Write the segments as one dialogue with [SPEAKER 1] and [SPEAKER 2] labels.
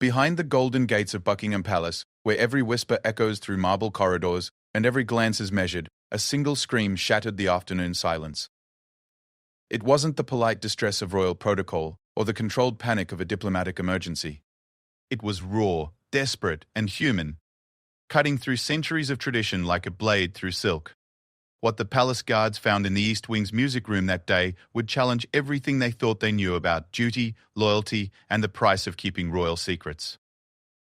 [SPEAKER 1] Behind the golden gates of Buckingham Palace, where every whisper echoes through marble corridors and every glance is measured, a single scream shattered the afternoon silence. It wasn't the polite distress of royal protocol or the controlled panic of a diplomatic emergency. It was raw, desperate, and human, cutting through centuries of tradition like a blade through silk. What the palace guards found in the East Wing's music room that day would challenge everything they thought they knew about duty, loyalty, and the price of keeping royal secrets.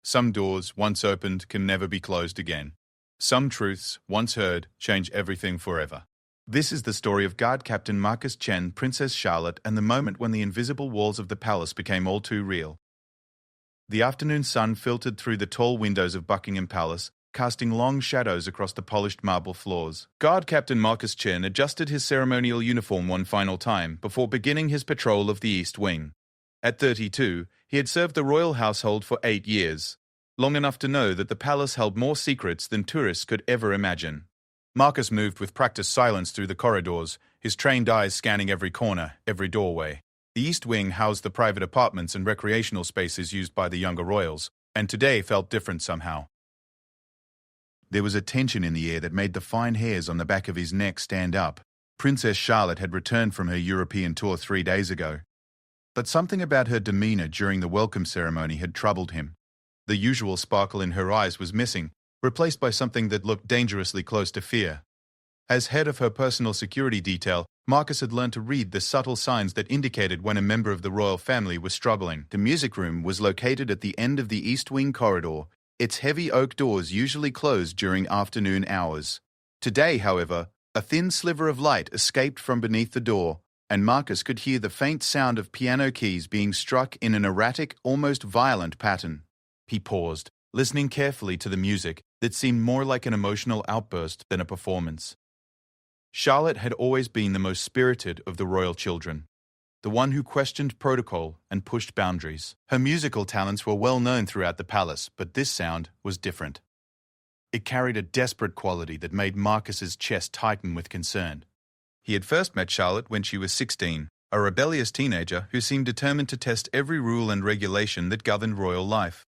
[SPEAKER 1] Some doors, once opened, can never be closed again. Some truths, once heard, change everything forever. This is the story of Guard Captain Marcus Chen, Princess Charlotte, and the moment when the invisible walls of the palace became all too real. The afternoon sun filtered through the tall windows of Buckingham Palace, casting long shadows across the polished marble floors. Guard Captain Marcus Chen adjusted his ceremonial uniform one final time before beginning his patrol of the East Wing. At 32, he had served the royal household for 8 years, long enough to know that the palace held more secrets than tourists could ever imagine. Marcus moved with practiced silence through the corridors, his trained eyes scanning every corner, every doorway. The East Wing housed the private apartments and recreational spaces used by the younger royals, and today felt different somehow. There was a tension in the air that made the fine hairs on the back of his neck stand up. Princess Charlotte had returned from her European tour 3 days ago. But something about her demeanor during the welcome ceremony had troubled him. The usual sparkle in her eyes was missing, replaced by something that looked dangerously close to fear. As head of her personal security detail, Marcus had learned to read the subtle signs that indicated when a member of the royal family was struggling. The music room was located at the end of the East Wing corridor, its heavy oak doors usually closed during afternoon hours. Today, however, a thin sliver of light escaped from beneath the door, and Marcus could hear the faint sound of piano keys being struck in an erratic, almost violent pattern. He paused, listening carefully to the music that seemed more like an emotional outburst than a performance. Charlotte had always been the most spirited of the royal children, the one who questioned protocol and pushed boundaries. Her musical talents were well known throughout the palace, but this sound was different. It carried a desperate quality that made Marcus's chest tighten with concern. He had first met Charlotte when she was 16, a rebellious teenager who seemed determined to test every rule and regulation that governed royal life.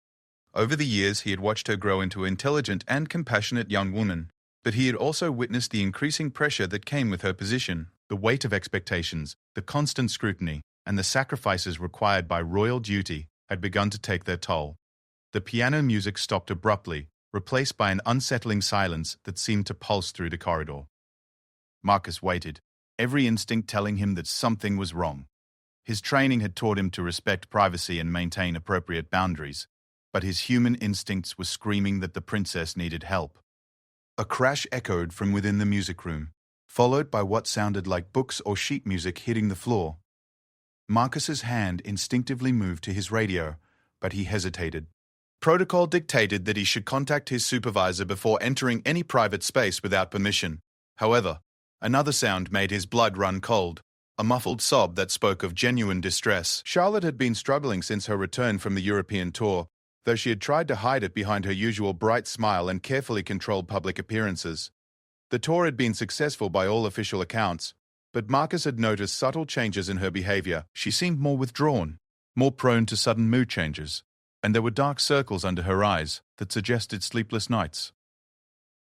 [SPEAKER 1] Over the years, he had watched her grow into an intelligent and compassionate young woman, but he had also witnessed the increasing pressure that came with her position. The weight of expectations, the constant scrutiny, and the sacrifices required by royal duty had begun to take their toll. The piano music stopped abruptly, replaced by an unsettling silence that seemed to pulse through the corridor. Marcus waited, every instinct telling him that something was wrong. His training had taught him to respect privacy and maintain appropriate boundaries, but his human instincts were screaming that the princess needed help. A crash echoed from within the music room, followed by what sounded like books or sheet music hitting the floor. Marcus's hand instinctively moved to his radio, but he hesitated. Protocol dictated that he should contact his supervisor before entering any private space without permission. However, another sound made his blood run cold, a muffled sob that spoke of genuine distress. Charlotte had been struggling since her return from the European tour, though she had tried to hide it behind her usual bright smile and carefully controlled public appearances. The tour had been successful by all official accounts, but Marcus had noticed subtle changes in her behavior. She seemed more withdrawn, more prone to sudden mood changes, and there were dark circles under her eyes that suggested sleepless nights.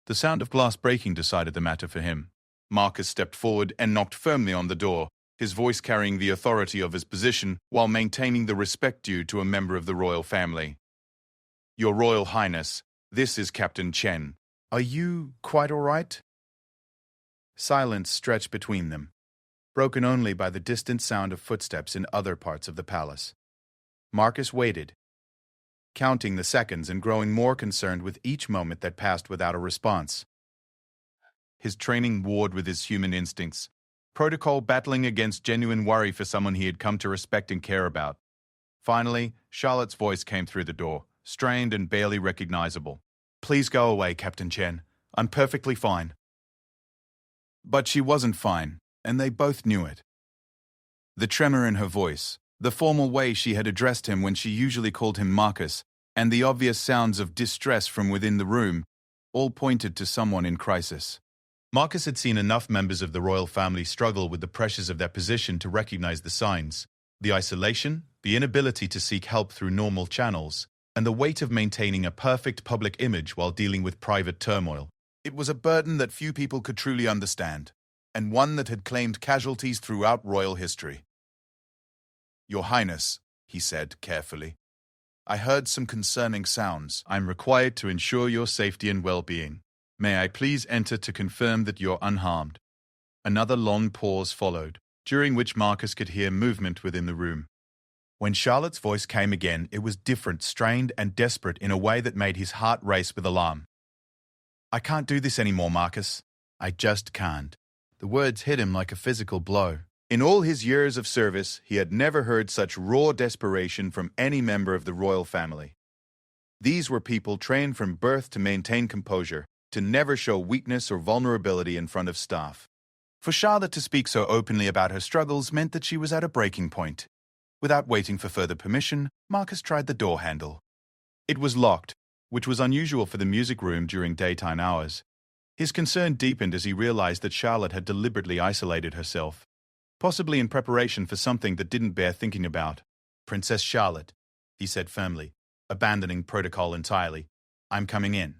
[SPEAKER 1] The sound of glass breaking decided the matter for him. Marcus stepped forward and knocked firmly on the door, his voice carrying the authority of his position while maintaining the respect due to a member of the royal family. "Your Royal Highness, this is Captain Chen. Are you quite all right?" Silence stretched between them, broken only by the distant sound of footsteps in other parts of the palace. Marcus waited, counting the seconds and growing more concerned with each moment that passed without a response. His training warred with his human instincts, protocol battling against genuine worry for someone he had come to respect and care about. Finally, Charlotte's voice came through the door, strained and barely recognizable. "Please go away, Captain Chen. I'm perfectly fine." But she wasn't fine, and they both knew it. The tremor in her voice, the formal way she had addressed him when she usually called him Marcus, and the obvious sounds of distress from within the room, all pointed to someone in crisis. Marcus had seen enough members of the royal family struggle with the pressures of their position to recognize the signs. The isolation, the inability to seek help through normal channels, and the weight of maintaining a perfect public image while dealing with private turmoil. It was a burden that few people could truly understand, and one that had claimed casualties throughout royal history. "Your Highness," he said carefully, "I heard some concerning sounds. I'm required to ensure your safety and well-being. May I please enter to confirm that you're unharmed?" Another long pause followed, during which Marcus could hear movement within the room. When Charlotte's voice came again, it was different, strained, and desperate in a way that made his heart race with alarm. "I can't do this anymore, Marcus. I just can't." The words hit him like a physical blow. In all his years of service, he had never heard such raw desperation from any member of the royal family. These were people trained from birth to maintain composure, to never show weakness or vulnerability in front of staff. For Charlotte to speak so openly about her struggles meant that she was at a breaking point. Without waiting for further permission, Marcus tried the door handle. It was locked, which was unusual for the music room during daytime hours. His concern deepened as he realized that Charlotte had deliberately isolated herself, possibly in preparation for something that didn't bear thinking about. "Princess Charlotte," he said firmly, abandoning protocol entirely. "I'm coming in.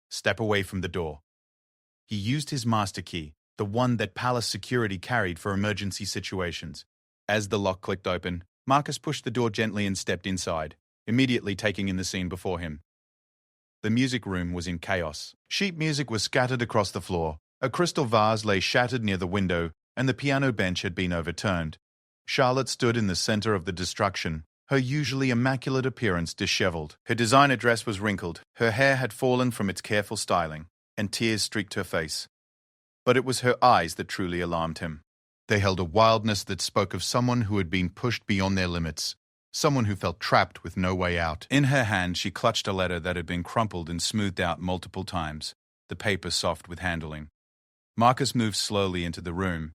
[SPEAKER 1] Step away from the door." He used his master key, the one that palace security carried for emergency situations. As the lock clicked open, Marcus pushed the door gently and stepped inside, immediately taking in the scene before him. The music room was in chaos. Sheet music was scattered across the floor, a crystal vase lay shattered near the window, and the piano bench had been overturned. Charlotte stood in the center of the destruction, her usually immaculate appearance disheveled. Her designer dress was wrinkled, her hair had fallen from its careful styling, and tears streaked her face. But it was her eyes that truly alarmed him. They held a wildness that spoke of someone who had been pushed beyond their limits, someone who felt trapped with no way out. In her hand, she clutched a letter that had been crumpled and smoothed out multiple times, the paper soft with handling. Marcus moved slowly into the room,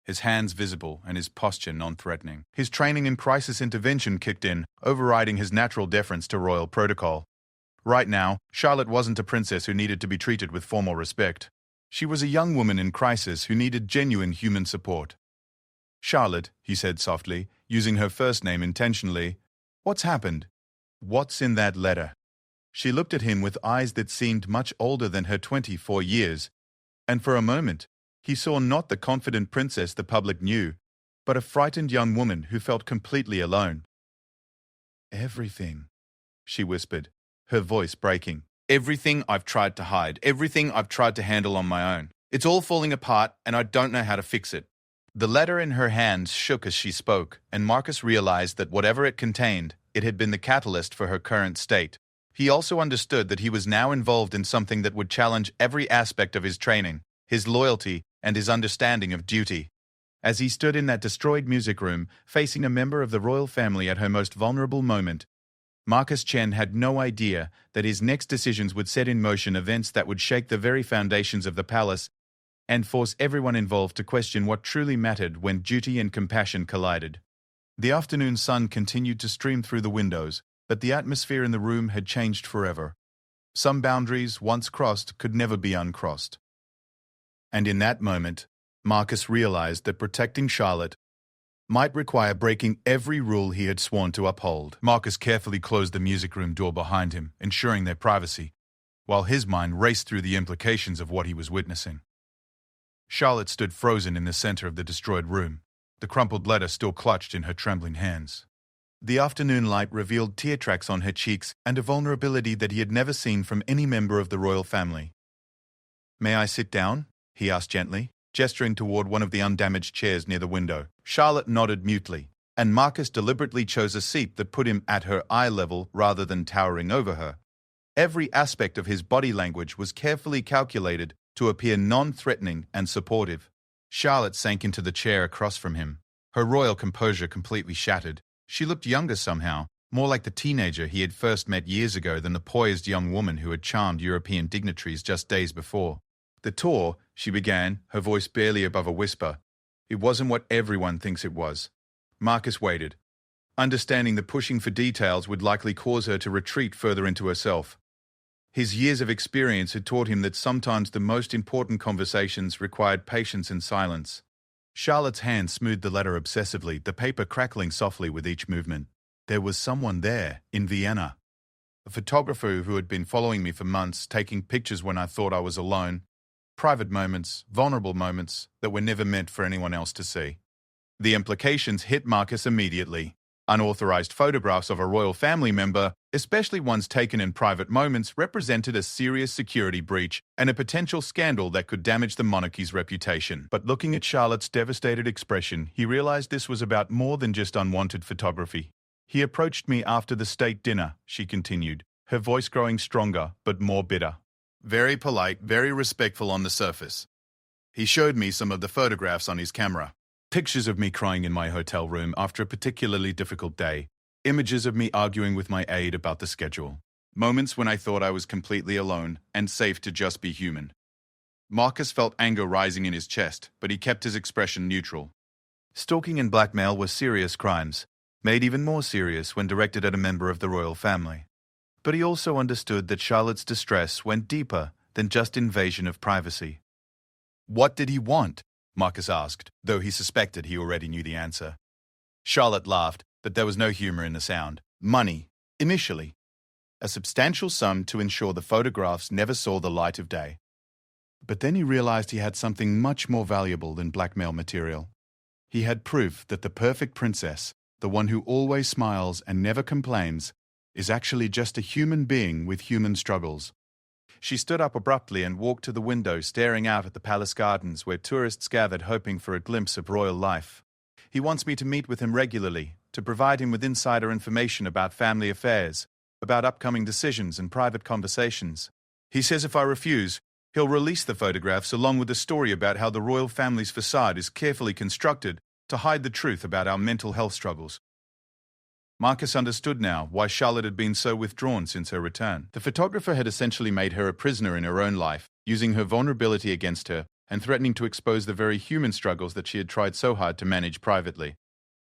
[SPEAKER 1] his hands visible and his posture non-threatening. His training in crisis intervention kicked in, overriding his natural deference to royal protocol. Right now, Charlotte wasn't a princess who needed to be treated with formal respect. She was a young woman in crisis who needed genuine human support. "Charlotte," he said softly, using her first name intentionally, "what's happened? What's in that letter?" She looked at him with eyes that seemed much older than her 24 years, and for a moment, he saw not the confident princess the public knew, but a frightened young woman who felt completely alone. "Everything," she whispered, her voice breaking. "Everything I've tried to hide, everything I've tried to handle on my own. It's all falling apart, and I don't know how to fix it." The letter in her hands shook as she spoke, and Marcus realized that whatever it contained, it had been the catalyst for her current state. He also understood that he was now involved in something that would challenge every aspect of his training, his loyalty, and his understanding of duty. As he stood in that destroyed music room, facing a member of the royal family at her most vulnerable moment, Marcus Chen had no idea that his next decisions would set in motion events that would shake the very foundations of the palace and force everyone involved to question what truly mattered when duty and compassion collided. The afternoon sun continued to stream through the windows, but the atmosphere in the room had changed forever. Some boundaries, once crossed, could never be uncrossed. And in that moment, Marcus realized that protecting Charlotte might require breaking every rule he had sworn to uphold. Marcus carefully closed the music room door behind him, ensuring their privacy, while his mind raced through the implications of what he was witnessing. Charlotte stood frozen in the center of the destroyed room, the crumpled letter still clutched in her trembling hands. The afternoon light revealed tear tracks on her cheeks and a vulnerability that he had never seen from any member of the royal family. "May I sit down?" he asked gently, gesturing toward one of the undamaged chairs near the window. Charlotte nodded mutely, and Marcus deliberately chose a seat that put him at her eye level rather than towering over her. Every aspect of his body language was carefully calculated to appear non-threatening and supportive. Charlotte sank into the chair across from him, her royal composure completely shattered. She looked younger somehow, more like the teenager he had first met years ago than the poised young woman who had charmed European dignitaries just days before. "The tour," she began, her voice barely above a whisper. "It wasn't what everyone thinks it was." Marcus waited, understanding that pushing for details would likely cause her to retreat further into herself. His years of experience had taught him that sometimes the most important conversations required patience and silence. Charlotte's hand smoothed the letter obsessively, the paper crackling softly with each movement. There was someone there, in Vienna. A photographer who had been following me for months, taking pictures when I thought I was alone. Private moments, vulnerable moments that were never meant for anyone else to see. The implications hit Marcus immediately. Unauthorized photographs of a royal family member, especially ones taken in private moments, represented a serious security breach and a potential scandal that could damage the monarchy's reputation. But looking at Charlotte's devastated expression, he realized this was about more than just unwanted photography. He approached me after the state dinner, she continued, her voice growing stronger but more bitter. Very polite, very respectful on the surface. He showed me some of the photographs on his camera. Pictures of me crying in my hotel room after a particularly difficult day. Images of me arguing with my aide about the schedule. Moments when I thought I was completely alone and safe to just be human. Marcus felt anger rising in his chest, but he kept his expression neutral. Stalking and blackmail were serious crimes, made even more serious when directed at a member of the royal family. But he also understood that Charlotte's distress went deeper than just invasion of privacy. What did he want? Marcus asked, though he suspected he already knew the answer. Charlotte laughed, but there was no humor in the sound. Money, initially. A substantial sum to ensure the photographs never saw the light of day. But then he realized he had something much more valuable than blackmail material. He had proof that the perfect princess, the one who always smiles and never complains, is actually just a human being with human struggles. She stood up abruptly and walked to the window, staring out at the palace gardens where tourists gathered hoping for a glimpse of royal life. He wants me to meet with him regularly, to provide him with insider information about family affairs, about upcoming decisions and private conversations. He says if I refuse, he'll release the photographs along with a story about how the royal family's facade is carefully constructed to hide the truth about our mental health struggles. Marcus understood now why Charlotte had been so withdrawn since her return. The photographer had essentially made her a prisoner in her own life, using her vulnerability against her and threatening to expose the very human struggles that she had tried so hard to manage privately.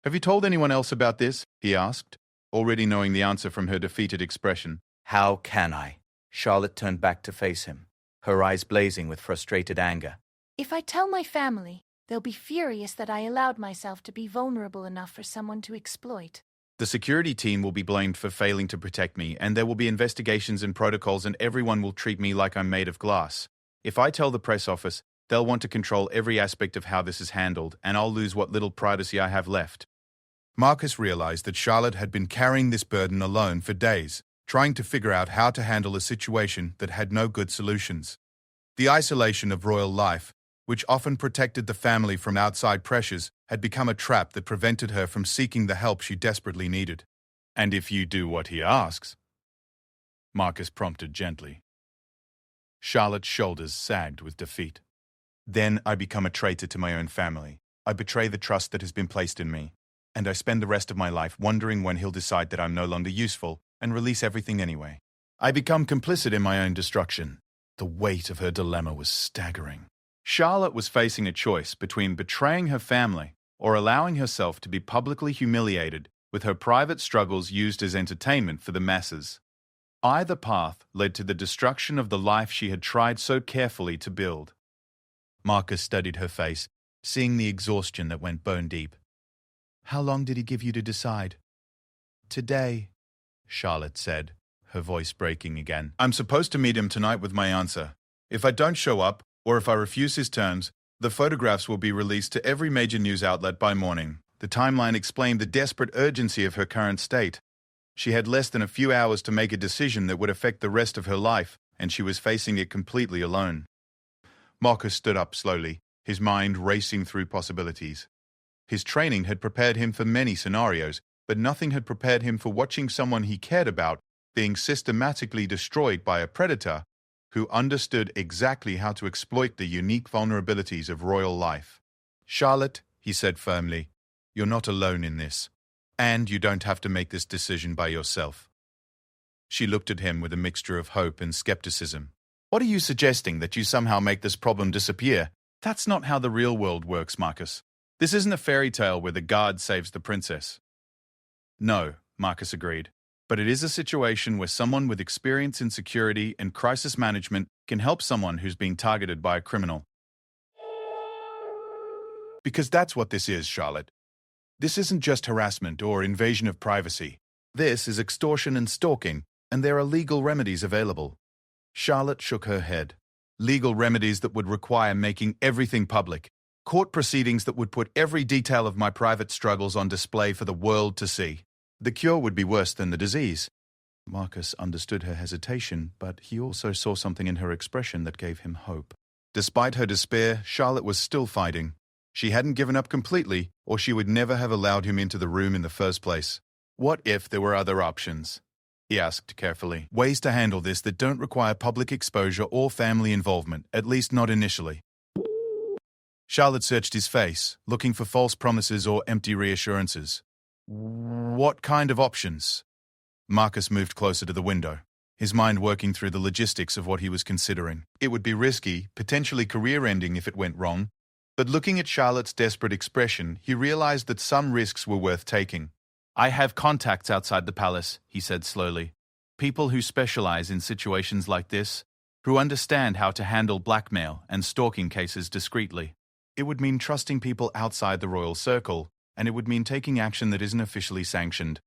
[SPEAKER 1] Have you told anyone else about this? He asked, already knowing the answer from her defeated expression.
[SPEAKER 2] How can I? Charlotte turned back to face him, her eyes blazing with frustrated anger.
[SPEAKER 3] If I tell my family, they'll be furious that I allowed myself to be vulnerable enough for someone to exploit.
[SPEAKER 1] The security team will be blamed for failing to protect me, and there will be investigations and protocols, and everyone will treat me like I'm made of glass. If I tell the press office, they'll want to control every aspect of how this is handled, and I'll lose what little privacy I have left. Marcus realized that Charlotte had been carrying this burden alone for days, trying to figure out how to handle a situation that had no good solutions. The isolation of royal life, which often protected the family from outside pressures, had become a trap that prevented her from seeking the help she desperately needed. And if you do what he asks, Marcus prompted gently. Charlotte's shoulders sagged with defeat. Then I become a traitor to my own family. I betray the trust that has been placed in me. And I spend the rest of my life wondering when he'll decide that I'm no longer useful and release everything anyway. I become complicit in my own destruction. The weight of her dilemma was staggering. Charlotte was facing a choice between betraying her family or allowing herself to be publicly humiliated with her private struggles used as entertainment for the masses. Either path led to the destruction of the life she had tried so carefully to build. Marcus studied her face, seeing the exhaustion that went bone deep. How long did he give you to decide? Today, Charlotte said, her voice breaking again. I'm supposed to meet him tonight with my answer. If I don't show up, or if I refuse his terms, the photographs will be released to every major news outlet by morning. The timeline explained the desperate urgency of her current state. She had less than a few hours to make a decision that would affect the rest of her life, and she was facing it completely alone. Marcus stood up slowly, his mind racing through possibilities. His training had prepared him for many scenarios, but nothing had prepared him for watching someone he cared about being systematically destroyed by a predator who understood exactly how to exploit the unique vulnerabilities of royal life. Charlotte, he said firmly, you're not alone in this, and you don't have to make this decision by yourself. She looked at him with a mixture of hope and skepticism. What are you suggesting, that you somehow make this problem disappear? That's not how the real world works, Marcus. This isn't a fairy tale where the guard saves the princess. No, Marcus agreed. But it is a situation where someone with experience in security and crisis management can help someone who's being targeted by a criminal. Because that's what this is, Charlotte. This isn't just harassment or invasion of privacy. This is extortion and stalking, and there are legal remedies available. Charlotte shook her head. Legal remedies that would require making everything public. Court proceedings that would put every detail of my private struggles on display for the world to see. The cure would be worse than the disease. Marcus understood her hesitation, but he also saw something in her expression that gave him hope. Despite her despair, Charlotte was still fighting. She hadn't given up completely, or she would never have allowed him into the room in the first place. What if there were other options? He asked carefully. Ways to handle this that don't require public exposure or family involvement, at least not initially. Charlotte searched his face, looking for false promises or empty reassurances. What kind of options? Marcus moved closer to the window, his mind working through the logistics of what he was considering. It would be risky, potentially career-ending if it went wrong, but looking at Charlotte's desperate expression, he realized that some risks were worth taking. I have contacts outside the palace, he said slowly. People who specialize in situations like this, who understand how to handle blackmail and stalking cases discreetly. It would mean trusting people outside the royal circle, and it would mean taking action that isn't officially sanctioned.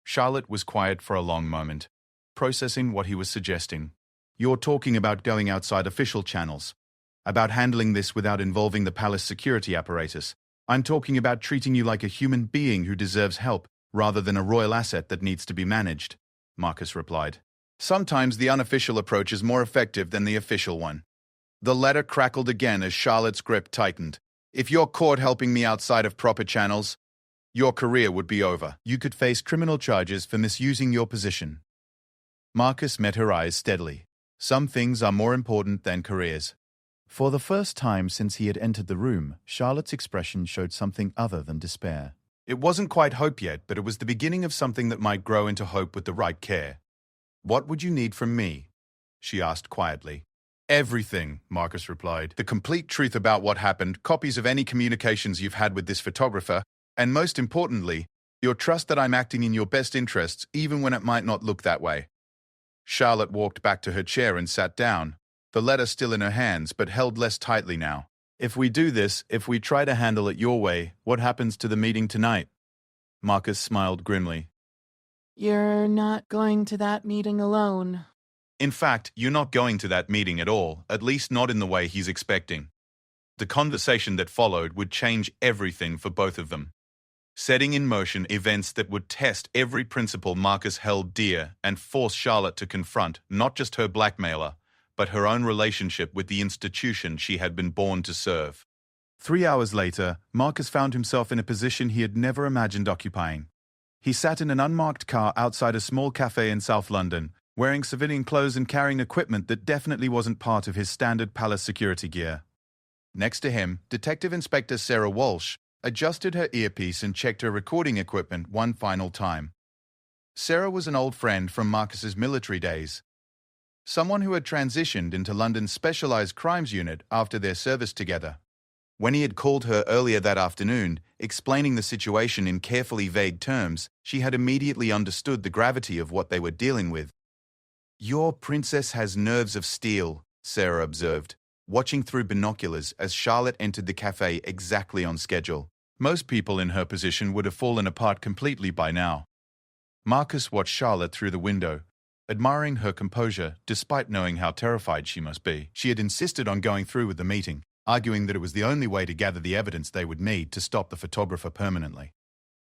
[SPEAKER 1] Charlotte was quiet for a long moment, processing what he was suggesting. You're talking about going outside official channels, about handling this without involving the palace security apparatus. I'm talking about treating you like a human being who deserves help, rather than a royal asset that needs to be managed, Marcus replied. Sometimes the unofficial approach is more effective than the official one. The letter crackled again as Charlotte's grip tightened. If you're caught helping me outside of proper channels, your career would be over. You could face criminal charges for misusing your position. Marcus met her eyes steadily. Some things are more important than careers. For the first time since he had entered the room, Charlotte's expression showed something other than despair. It wasn't quite hope yet, but it was the beginning of something that might grow into hope with the right care. What would you need from me? She asked quietly. Everything, Marcus replied. The complete truth about what happened, copies of any communications you've had with this photographer, and most importantly, your trust that I'm acting in your best interests, even when it might not look that way. Charlotte walked back to her chair and sat down, the letter still in her hands, but held less tightly now. If we do this, if we try to handle it your way, what happens to the meeting tonight? Marcus smiled grimly.
[SPEAKER 4] You're not going to that meeting alone.
[SPEAKER 1] In fact, you're not going to that meeting at all, at least not in the way he's expecting. The conversation that followed would change everything for both of them, setting in motion events that would test every principle Marcus held dear and force Charlotte to confront not just her blackmailer, but her own relationship with the institution she had been born to serve. 3 hours later, Marcus found himself in a position he had never imagined occupying. He sat in an unmarked car outside a small cafe in South London, wearing civilian clothes and carrying equipment that definitely wasn't part of his standard palace security gear. Next to him, Detective Inspector Sarah Walsh adjusted her earpiece and checked her recording equipment one final time. Sarah was an old friend from Marcus's military days, someone who had transitioned into London's specialized crimes unit after their service together. When he had called her earlier that afternoon, explaining the situation in carefully vague terms, she had immediately understood the gravity of what they were dealing with. Your princess has nerves of steel, Sarah observed, watching through binoculars as Charlotte entered the cafe exactly on schedule. Most people in her position would have fallen apart completely by now. Marcus watched Charlotte through the window, admiring her composure despite knowing how terrified she must be. She had insisted on going through with the meeting, arguing that it was the only way to gather the evidence they would need to stop the photographer permanently.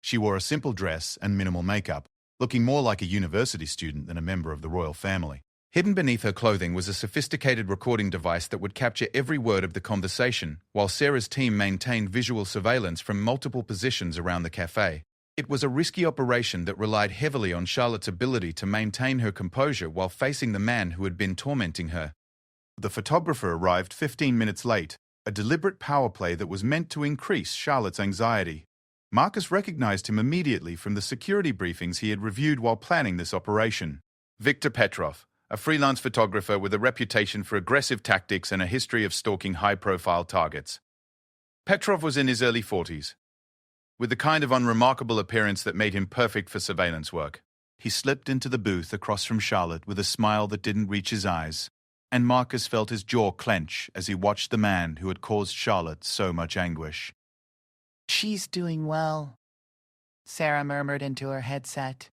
[SPEAKER 1] She wore a simple dress and minimal makeup, looking more like a university student than a member of the royal family. Hidden beneath her clothing was a sophisticated recording device that would capture every word of the conversation, while Sarah's team maintained visual surveillance from multiple positions around the cafe. It was a risky operation that relied heavily on Charlotte's ability to maintain her composure while facing the man who had been tormenting her. The photographer arrived 15 minutes late, a deliberate power play that was meant to increase Charlotte's anxiety. Marcus recognized him immediately from the security briefings he had reviewed while planning this operation. Victor Petrov, a freelance photographer with a reputation for aggressive tactics and a history of stalking high-profile targets. Petrov was in his early 40s, with the kind of unremarkable appearance that made him perfect for surveillance work. He slipped into the booth across from Charlotte with a smile that didn't reach his eyes, and Marcus felt his jaw clench as he watched the man who had caused Charlotte so much anguish.
[SPEAKER 4] She's doing well, Sarah murmured into her headset.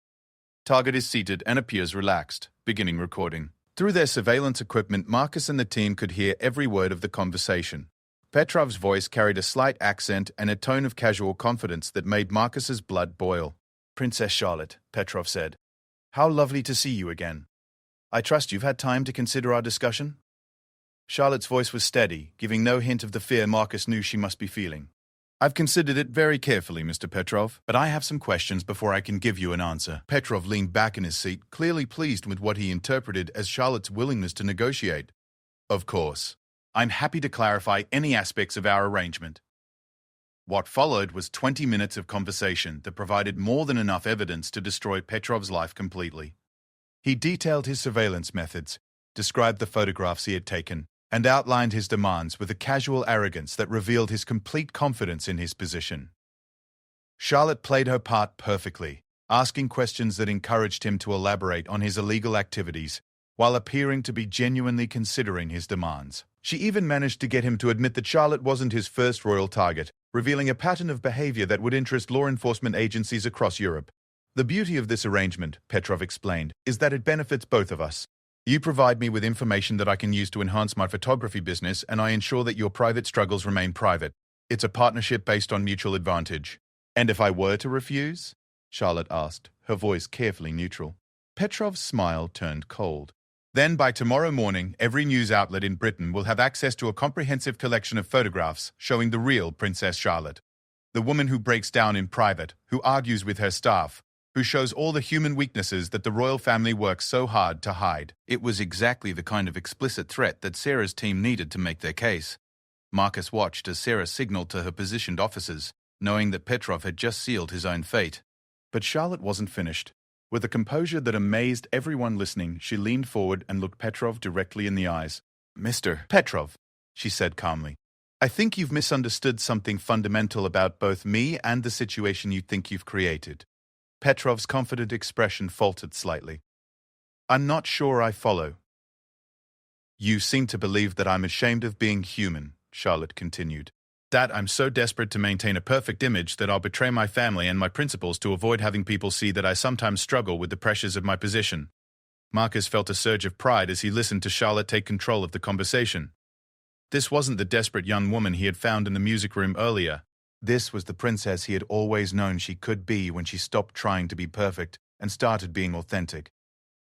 [SPEAKER 1] Target is seated and appears relaxed, beginning recording. Through their surveillance equipment, Marcus and the team could hear every word of the conversation. Petrov's voice carried a slight accent and a tone of casual confidence that made Marcus's blood boil. "Princess Charlotte," Petrov said. "How lovely to see you again. I trust you've had time to consider our discussion?" Charlotte's voice was steady, giving no hint of the fear Marcus knew she must be feeling. "I've considered it very carefully, Mr. Petrov, but I have some questions before I can give you an answer." Petrov leaned back in his seat, clearly pleased with what he interpreted as Charlotte's willingness to negotiate. "Of course. I'm happy to clarify any aspects of our arrangement." What followed was 20 minutes of conversation that provided more than enough evidence to destroy Petrov's life completely. He detailed his surveillance methods, described the photographs he had taken, and outlined his demands with a casual arrogance that revealed his complete confidence in his position. Charlotte played her part perfectly, asking questions that encouraged him to elaborate on his illegal activities, while appearing to be genuinely considering his demands. She even managed to get him to admit that Charlotte wasn't his first royal target, revealing a pattern of behavior that would interest law enforcement agencies across Europe. "The beauty of this arrangement," Petrov explained, "is that it benefits both of us. You provide me with information that I can use to enhance my photography business, and I ensure that your private struggles remain private. It's a partnership based on mutual advantage." "And if I were to refuse?" Charlotte asked, her voice carefully neutral. Petrov's smile turned cold. "Then by tomorrow morning, every news outlet in Britain will have access to a comprehensive collection of photographs showing the real Princess Charlotte. The woman who breaks down in private, who argues with her staff, who shows all the human weaknesses that the royal family works so hard to hide." It was exactly the kind of explicit threat that Sarah's team needed to make their case. Marcus watched as Sarah signaled to her positioned officers, knowing that Petrov had just sealed his own fate. But Charlotte wasn't finished. With a composure that amazed everyone listening, she leaned forward and looked Petrov directly in the eyes. "Mr. Petrov," she said calmly, "I think you've misunderstood something fundamental about both me and the situation you think you've created." Petrov's confident expression faltered slightly. "I'm not sure I follow." "You seem to believe that I'm ashamed of being human," Charlotte continued. "That I'm so desperate to maintain a perfect image that I'll betray my family and my principles to avoid having people see that I sometimes struggle with the pressures of my position." Marcus felt a surge of pride as he listened to Charlotte take control of the conversation. This wasn't the desperate young woman he had found in the music room earlier. This was the princess he had always known she could be when she stopped trying to be perfect and started being authentic.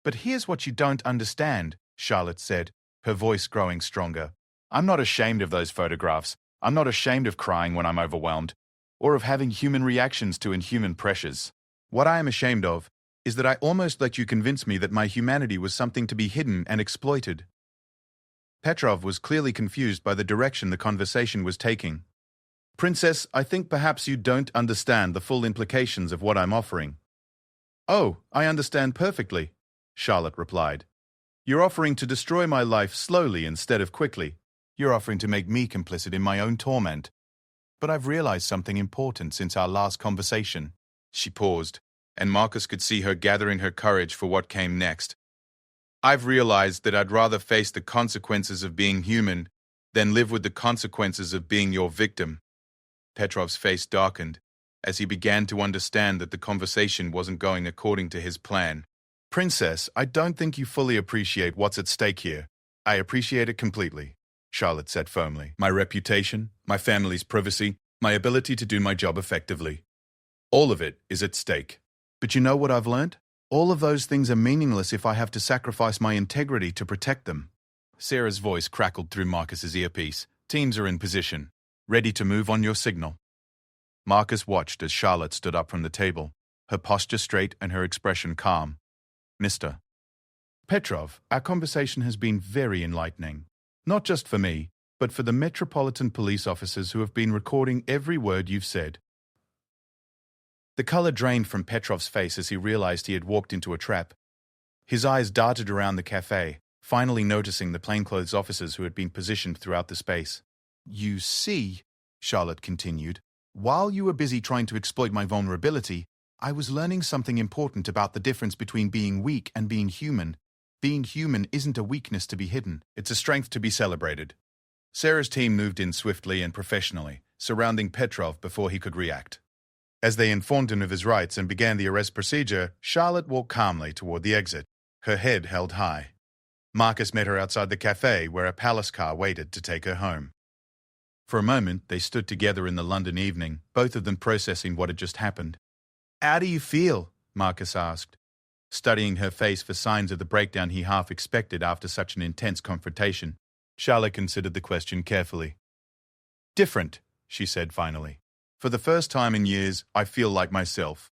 [SPEAKER 1] "But here's what you don't understand," Charlotte said, her voice growing stronger. "I'm not ashamed of those photographs. I'm not ashamed of crying when I'm overwhelmed, or of having human reactions to inhuman pressures. What I am ashamed of is that I almost let you convince me that my humanity was something to be hidden and exploited." Petrov was clearly confused by the direction the conversation was taking. "Princess, I think perhaps you don't understand the full implications of what I'm offering." "Oh, I understand perfectly," Charlotte replied. "You're offering to destroy my life slowly instead of quickly. You're offering to make me complicit in my own torment. But I've realized something important since our last conversation." She paused, and Marcus could see her gathering her courage for what came next. "I've realized that I'd rather face the consequences of being human than live with the consequences of being your victim." Petrov's face darkened as he began to understand that the conversation wasn't going according to his plan. "Princess, I don't think you fully appreciate what's at stake here." "I appreciate it completely," Charlotte said firmly. "My reputation, my family's privacy, my ability to do my job effectively. All of it is at stake. But you know what I've learned? All of those things are meaningless if I have to sacrifice my integrity to protect them." Sarah's voice crackled through Marcus's earpiece. "Teams are in position, ready to move on your signal." Marcus watched as Charlotte stood up from the table, her posture straight and her expression calm. "Mr. Petrov, our conversation has been very enlightening. Not just for me, but for the Metropolitan Police officers who have been recording every word you've said." The color drained from Petrov's face as he realized he had walked into a trap. His eyes darted around the cafe, finally noticing the plainclothes officers who had been positioned throughout the space. "You see," Charlotte continued, "while you were busy trying to exploit my vulnerability, I was learning something important about the difference between being weak and being human. Being human isn't a weakness to be hidden. It's a strength to be celebrated." Sarah's team moved in swiftly and professionally, surrounding Petrov before he could react. As they informed him of his rights and began the arrest procedure, Charlotte walked calmly toward the exit, her head held high. Marcus met her outside the cafe where a palace car waited to take her home. For a moment, they stood together in the London evening, both of them processing what had just happened. "How do you feel?" Marcus asked, studying her face for signs of the breakdown he half expected after such an intense confrontation. Charlotte considered the question carefully. "Different," she said finally. "For the first time in years, I feel like myself.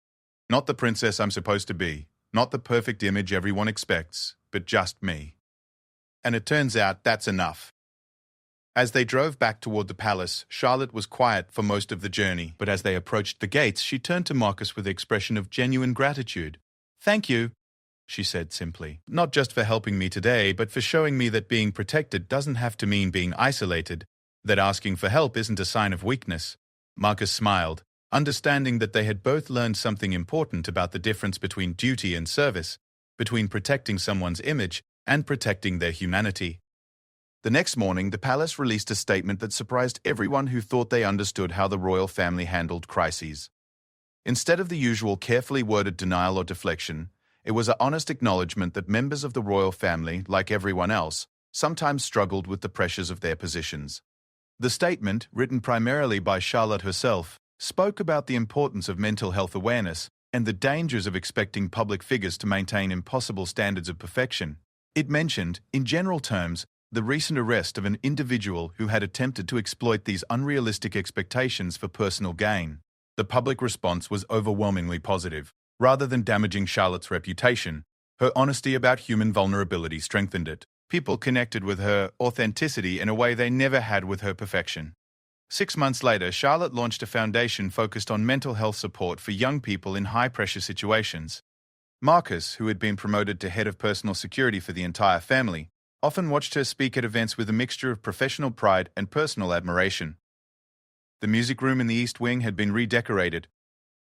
[SPEAKER 1] Not the princess I'm supposed to be, not the perfect image everyone expects, but just me. And it turns out that's enough." As they drove back toward the palace, Charlotte was quiet for most of the journey, but as they approached the gates, she turned to Marcus with an expression of genuine gratitude. "Thank you," she said simply, "not just for helping me today, but for showing me that being protected doesn't have to mean being isolated, that asking for help isn't a sign of weakness." Marcus smiled, understanding that they had both learned something important about the difference between duty and service, between protecting someone's image and protecting their humanity. The next morning, the palace released a statement that surprised everyone who thought they understood how the royal family handled crises. Instead of the usual carefully worded denial or deflection, it was an honest acknowledgement that members of the royal family, like everyone else, sometimes struggled with the pressures of their positions. The statement, written primarily by Charlotte herself, spoke about the importance of mental health awareness and the dangers of expecting public figures to maintain impossible standards of perfection. It mentioned, in general terms, the recent arrest of an individual who had attempted to exploit these unrealistic expectations for personal gain. The public response was overwhelmingly positive. Rather than damaging Charlotte's reputation, her honesty about human vulnerability strengthened it. People connected with her authenticity in a way they never had with her perfection. 6 months later, Charlotte launched a foundation focused on mental health support for young people in high-pressure situations. Marcus, who had been promoted to head of personal security for the entire family, often watched her speak at events with a mixture of professional pride and personal admiration. The music room in the East Wing had been redecorated,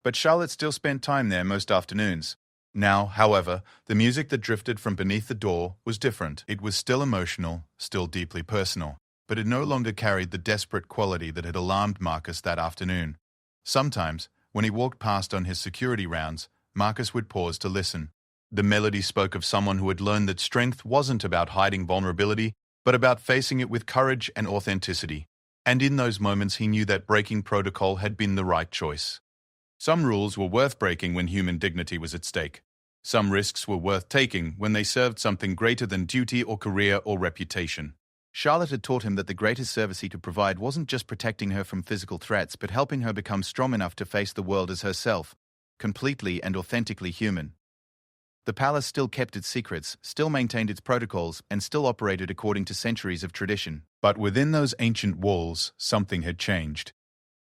[SPEAKER 1] but Charlotte still spent time there most afternoons. Now, however, the music that drifted from beneath the door was different. It was still emotional, still deeply personal, but it no longer carried the desperate quality that had alarmed Marcus that afternoon. Sometimes, when he walked past on his security rounds, Marcus would pause to listen. The melody spoke of someone who had learned that strength wasn't about hiding vulnerability, but about facing it with courage and authenticity. And in those moments he knew that breaking protocol had been the right choice. Some rules were worth breaking when human dignity was at stake. Some risks were worth taking when they served something greater than duty or career or reputation. Charlotte had taught him that the greatest service he could provide wasn't just protecting her from physical threats, but helping her become strong enough to face the world as herself, completely and authentically human. The palace still kept its secrets, still maintained its protocols, and still operated according to centuries of tradition. But within those ancient walls, something had changed.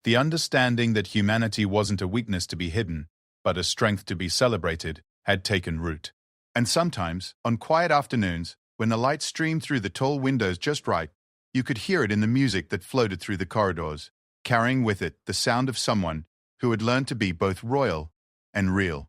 [SPEAKER 1] The understanding that humanity wasn't a weakness to be hidden, but a strength to be celebrated, had taken root. And sometimes, on quiet afternoons, when the light streamed through the tall windows just right, you could hear it in the music that floated through the corridors, carrying with it the sound of someone who had learned to be both royal and real.